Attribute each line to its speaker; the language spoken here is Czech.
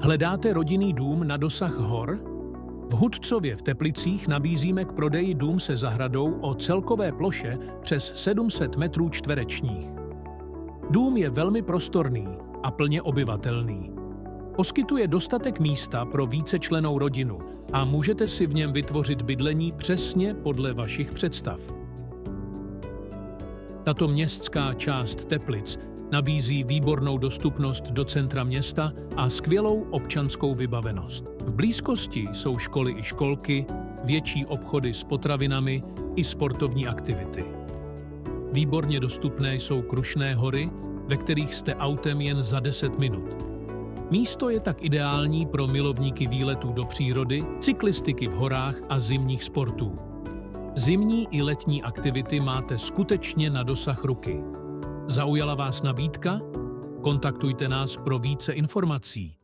Speaker 1: Hledáte rodinný dům na dosah hor? V Hudcově v Teplicích nabízíme k prodeji dům se zahradou o celkové ploše přes 700 metrů čtverečních. Dům je velmi prostorný a plně obyvatelný. Poskytuje dostatek místa pro vícečlennou rodinu a můžete si v něm vytvořit bydlení přesně podle vašich představ. Tato městská část Teplic nabízí výbornou dostupnost do centra města a skvělou občanskou vybavenost. V blízkosti jsou školy i školky, větší obchody s potravinami i sportovní aktivity. Výborně dostupné jsou Krušné hory, ve kterých jste autem jen za 10 minut. Místo je tak ideální pro milovníky výletů do přírody, cyklistiky v horách a zimních sportů. Zimní i letní aktivity máte skutečně na dosah ruky. Zaujala vás nabídka? Kontaktujte nás pro více informací.